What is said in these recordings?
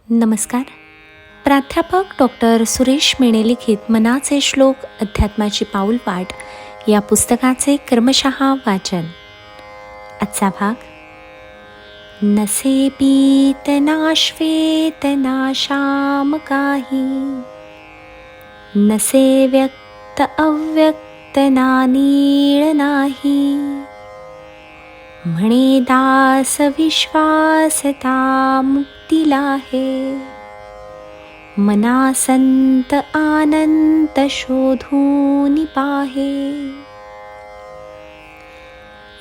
नमस्कार. प्राध्यापक डॉक्टर सुरेश मेणे लिखित मनाचे श्लोक अध्यात्माची पाऊलवाट या पुस्तकाचे क्रमशः वाचन. आजचा भाग. नसे पीत ना श्वेत ना श्याम काही, नसे व्यक्त अव्यक्त ना नीळ नाही, म्हणे दास विश्वासता मुक्तीला आहे, मना संत आनंत शोधून पाहे.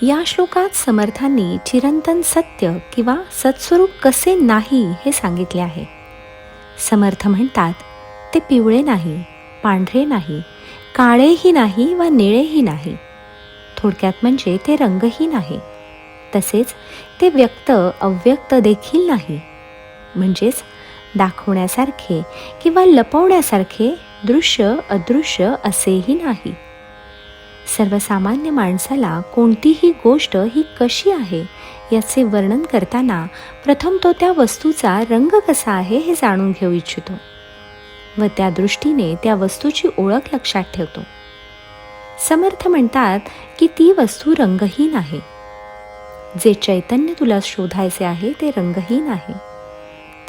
या श्लोकात समर्थांनी चिरंतन सत्य किंवा सत्स्वरूप कसे नाही हे सांगितले आहे. समर्थ म्हणतात ते पिवळे नाही, पांढरे नाही, काळेही नाही व निळेही नाही. थोडक्यात म्हणजे ते रंगही नाही, तसेच ते व्यक्त अव्यक्त देखील नाही. म्हणजेच दाखवण्यासारखे किंवा लपवण्यासारखे दृश्य अदृश्य असेही नाही. सर्वसामान्य माणसाला कोणतीही गोष्ट ही कशी आहे याचे वर्णन करताना प्रथम तो त्या वस्तूचा रंग कसा आहे हे जाणून घेऊ इच्छितो व त्या दृष्टीने त्या वस्तूची ओळख लक्षात ठेवतो. समर्थ म्हणतात की ती वस्तू रंगहीन आहे. जे चैतन्य तुला शोधायचे आहे ते रंगहीन आहे.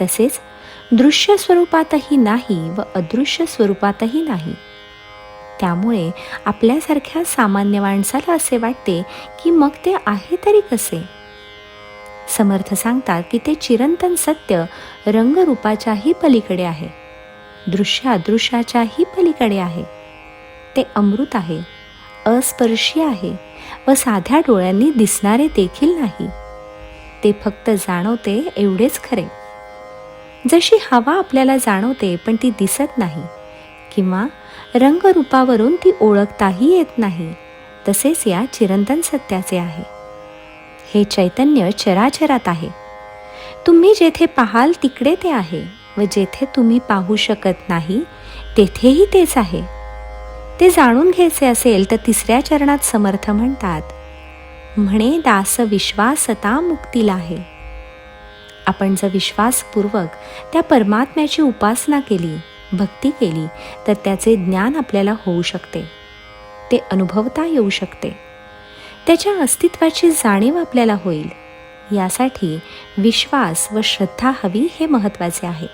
तसेच दृश्य स्वरूपातही नाही व अदृश्य स्वरूपातही नाही. त्यामुळे आपल्यासारख्या सामान्य माणसाला असे वाटते की मग ते आहे तरी कसे. समर्थ सांगतात की ते चिरंतन सत्य रंगरूपाच्याही पलीकडे आहे, दृश्य अदृश्याच्याही पलीकडे आहे. ते अमृत आहे, अस्पर्शी आहे व साध्या डोळ्यांनी दिसणारे देखील नाही. ते फक्त जाणवते एवढेच खरे. जशी हवा आपल्याला जाणवते पण ती दिसत नाही किंवा रंगरूपावरून ती ओळखताही येत नाही, तसेच या चिरंतन सत्याचे आहे. हे चैतन्य चराचरात आहे. तुम्ही जेथे पाहाल तिकडे ते आहे व जेथे तुम्ही पाहू शकत नाही तेथेही तेच आहे. ते जाणून घ्यायचे असेल तर तिसऱ्या चरणात समर्थ म्हणतात, म्हणे दास विश्वासता मुक्तीला आहे. आपण जर विश्वासपूर्वक त्या परमात्म्याची उपासना केली, भक्ती केली तर त्याचे ज्ञान आपल्याला होऊ शकते, ते अनुभवता येऊ शकते, त्याच्या अस्तित्वाची जाणीव आपल्याला होईल. यासाठी विश्वास व श्रद्धा हवी हे महत्त्वाचे आहे.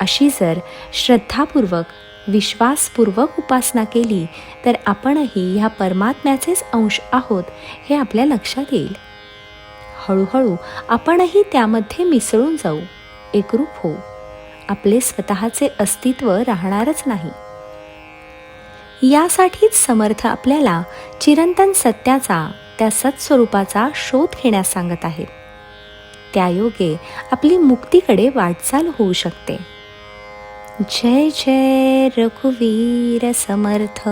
अशी जर श्रद्धापूर्वक विश्वासपूर्वक उपासना केली तर आपणही ह्या परमात्म्याचेच अंश आहोत हे आपल्या लक्षात येईल. हळूहळू आपणही त्यामध्ये मिसळून जाऊ, एकरूप होऊ. आपले स्वतःचे अस्तित्व राहणारच नाही. यासाठीच समर्थ आपल्याला चिरंतन सत्याचा, त्या सत्स्वरूपाचा शोध घेण्यास सांगत आहेत. त्यायोगे आपली मुक्तीकडे वाटचाल होऊ शकते. जय जय रघुवीर समर्थ.